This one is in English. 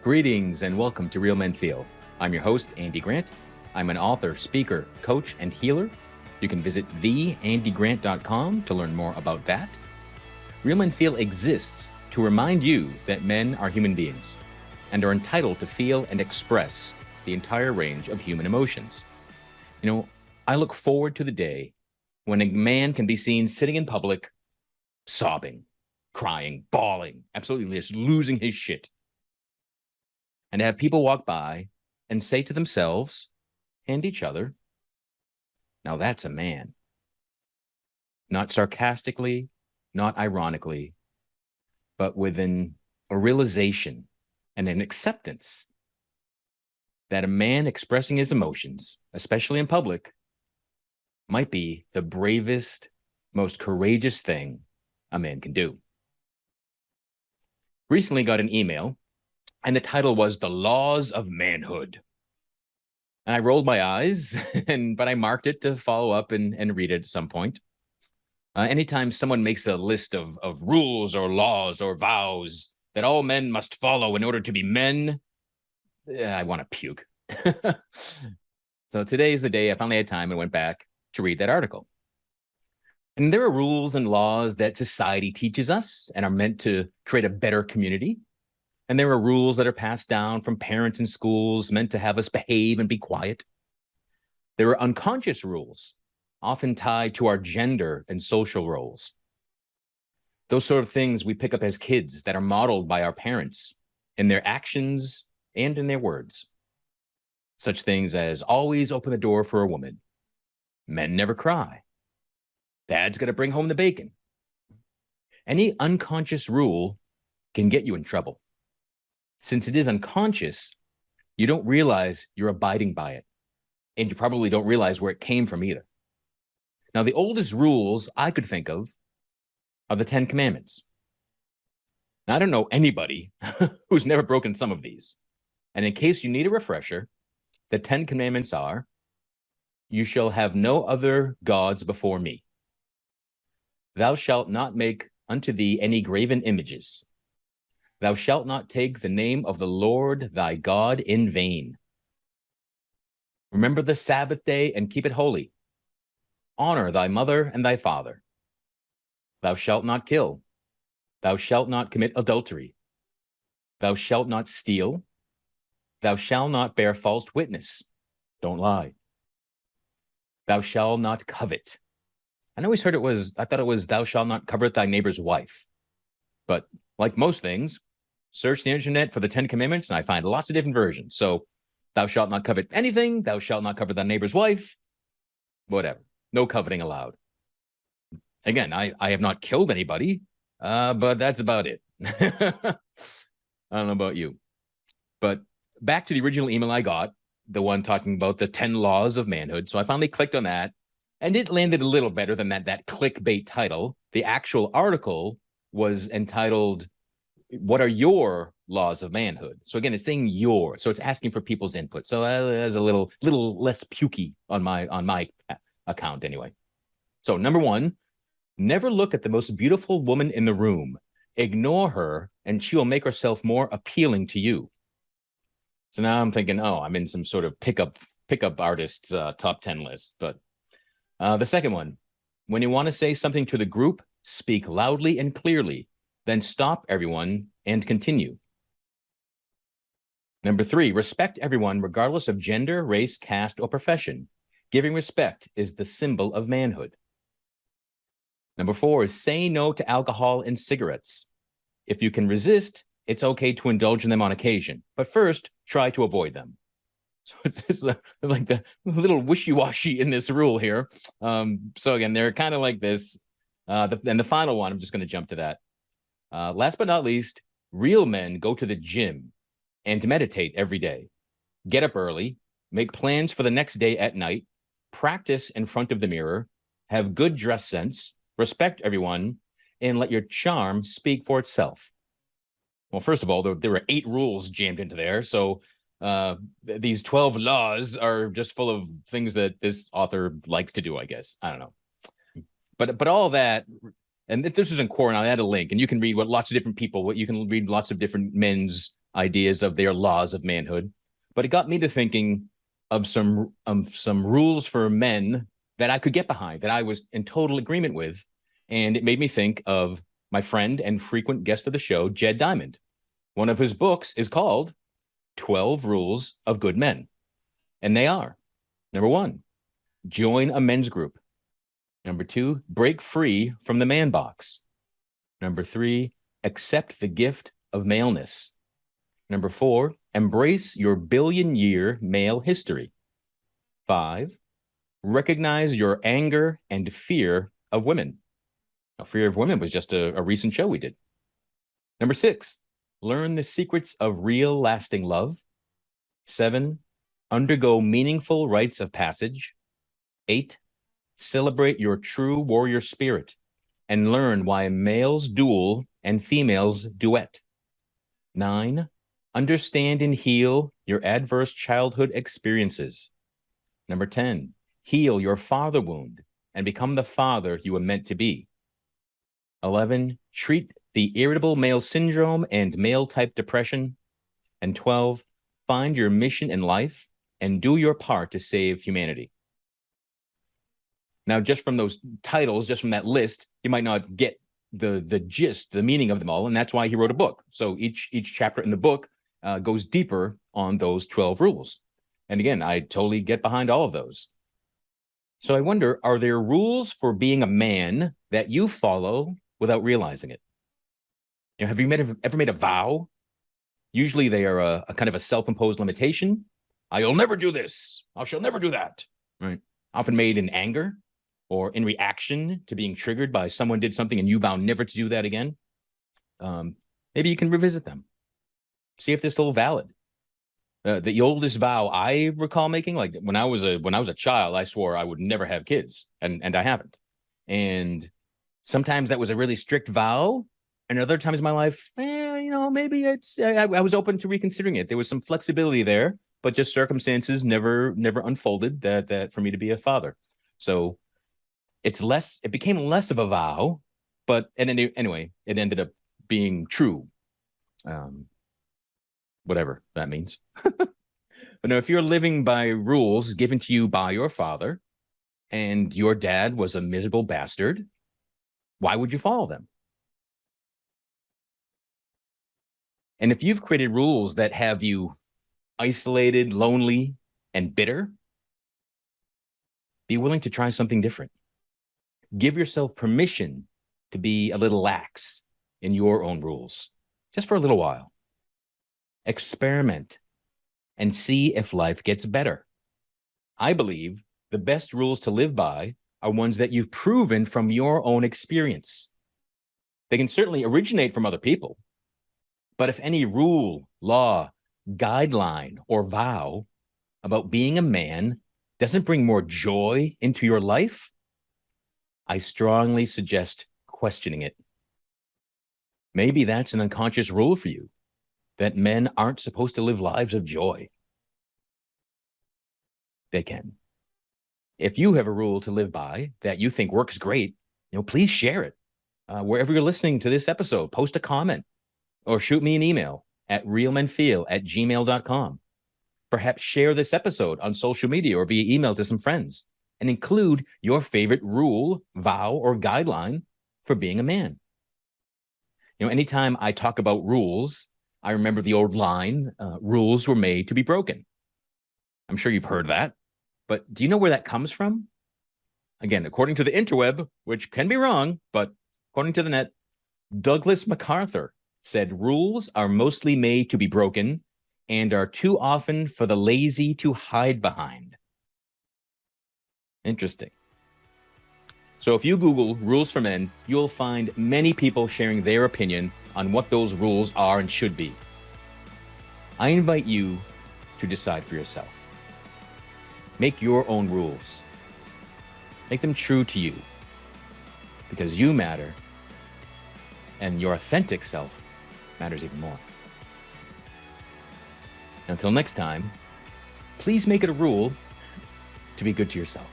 Greetings and welcome to Real Men Feel. I'm your host, Andy Grant. I'm an author, speaker, coach, and healer. You can visit theandygrant.com to learn more about that. Real Men Feel exists to remind you that men are human beings and are entitled to feel and express the entire range of human emotions. You know, I look forward to the day when a man can be seen sitting in public, sobbing, crying, bawling, absolutely just losing his shit. And to have people walk by and say to themselves and each other, now that's a man. Not sarcastically, not ironically, but with a realization and an acceptance that a man expressing his emotions, especially in public, might be the bravest, most courageous thing a man can do. Recently got an email, and the title was The Laws of Manhood. And I rolled my eyes, but I marked it to follow up and read it at some point. Anytime someone makes a list of rules or laws or vows that all men must follow in order to be men, I want to puke. So today is the day I finally had time and went back to read that article. And there are rules and laws that society teaches us and are meant to create a better community. And there are rules that are passed down from parents and schools meant to have us behave and be quiet. There are unconscious rules, often tied to our gender and social roles. Those sort of things we pick up as kids that are modeled by our parents in their actions and in their words. Such things as always open the door for a woman. Men never cry. Dad's got to bring home the bacon. Any unconscious rule can get you in trouble. Since it is unconscious, you don't realize you're abiding by it. And you probably don't realize where it came from either. Now, the oldest rules I could think of are the 10 Commandments. Now, I don't know anybody who's never broken some of these. And in case you need a refresher, the 10 Commandments are, you shall have no other gods before me. Thou shalt not make unto thee any graven images. Thou shalt not take the name of the Lord thy God in vain. Remember the Sabbath day and keep it holy. Honor thy mother and thy father. Thou shalt not kill. Thou shalt not commit adultery. Thou shalt not steal. Thou shalt not bear false witness. Don't lie. Thou shalt not covet. I always heard I thought it was thou shalt not covet thy neighbor's wife. But like most things, search the internet for the 10 Commandments, and I find lots of different versions. So, thou shalt not covet anything. Thou shalt not covet thy neighbor's wife. Whatever. No coveting allowed. Again, I have not killed anybody, but that's about it. I don't know about you. But back to the original email I got, the one talking about the 10 Laws of Manhood. So I finally clicked on that, and it landed a little better than that clickbait title. The actual article was entitled, what are your laws of manhood? So again, it's saying your, so it's asking for people's input. So there's a little less pukey on my account anyway. So number one, never look at the most beautiful woman in the room. Ignore her and she will make herself more appealing to you. So now I'm thinking, oh, I'm in some sort of pickup artists top 10 list. But the second one, when you want to say something to the group, speak loudly and clearly. Then stop everyone and continue. Number three, respect everyone regardless of gender, race, caste, or profession. Giving respect is the symbol of manhood. Number four is say no to alcohol and cigarettes. If you can resist, it's okay to indulge in them on occasion, but first try to avoid them. So it's like the little wishy-washy in this rule here. So again, they're kind of like this. And the final one, I'm just going to jump to that. Last but not least, real men go to the gym and meditate every day. Get up early, make plans for the next day at night, practice in front of the mirror, have good dress sense, respect everyone, and let your charm speak for itself. Well, first of all, there were 8 rules jammed into there. So these 12 laws are just full of things that this author likes to do, I guess. I don't know. But all that, and this is in core, and I'll add a link, and you can read what lots of different people, what you can read lots of different men's ideas of their laws of manhood, but it got me to thinking of some rules for men that I could get behind, that I was in total agreement with. And it made me think of my friend and frequent guest of the show, Jed Diamond. One of his books is called 12 Rules of Good Men. And they are: number 1, join a men's group. Number 2, break free from the man box. Number 3, accept the gift of maleness. Number 4, embrace your billion-year male history. 5, recognize your anger and fear of women. Now, fear of women was just a recent show we did. Number 6, learn the secrets of real lasting love. 7, undergo meaningful rites of passage. 8, celebrate your true warrior spirit and learn why males duel and females duet. 9, understand and heal your adverse childhood experiences. Number 10, heal your father wound and become the father you were meant to be. 11, treat the irritable male syndrome and male type depression. And 12, find your mission in life and do your part to save humanity. Now, just from those titles, just from that list, you might not get the gist, the meaning of them all, and that's why he wrote a book. So each chapter in the book goes deeper on those 12 rules. And again, I totally get behind all of those. So I wonder, are there rules for being a man that you follow without realizing it? You know, have you ever made a vow? Usually they are a kind of a self-imposed limitation. I'll never do this. I shall never do that. Right? Often made in anger or in reaction to being triggered by someone did something and you vow never to do that again. Maybe you can revisit them. See if they're still valid. The oldest vow I recall making, like when I was a child, I swore I would never have kids, and I haven't. And sometimes that was a really strict vow, and other times in my life, maybe I was open to reconsidering it. There was some flexibility there, but just circumstances never unfolded that for me to be a father. So it became less of a vow, but anyway, it ended up being true. Whatever that means. But no, if you're living by rules given to you by your father and your dad was a miserable bastard, why would you follow them? And if you've created rules that have you isolated, lonely, and bitter, be willing to try something different. Give yourself permission to be a little lax in your own rules, just for a little while. Experiment and see if life gets better. I believe the best rules to live by are ones that you've proven from your own experience. They can certainly originate from other people, but if any rule, law, guideline, or vow about being a man doesn't bring more joy into your life, I strongly suggest questioning it. Maybe that's an unconscious rule for you, that men aren't supposed to live lives of joy. They can. If you have a rule to live by that you think works great, please share it. Wherever you're listening to this episode, post a comment or shoot me an email at realmenfeel@gmail.com. Perhaps share this episode on social media or via email to some friends and include your favorite rule, vow, or guideline for being a man. Anytime I talk about rules, I remember the old line, rules were made to be broken. I'm sure you've heard that, but do you know where that comes from? Again, according to the interweb, which can be wrong, but according to the net, Douglas MacArthur said rules are mostly made to be broken and are too often for the lazy to hide behind. Interesting. So if you Google rules for men, you'll find many people sharing their opinion on what those rules are and should be. I invite you to decide for yourself. Make your own rules. Make them true to you, because you matter, and your authentic self matters even more. Until next time, please make it a rule to be good to yourself.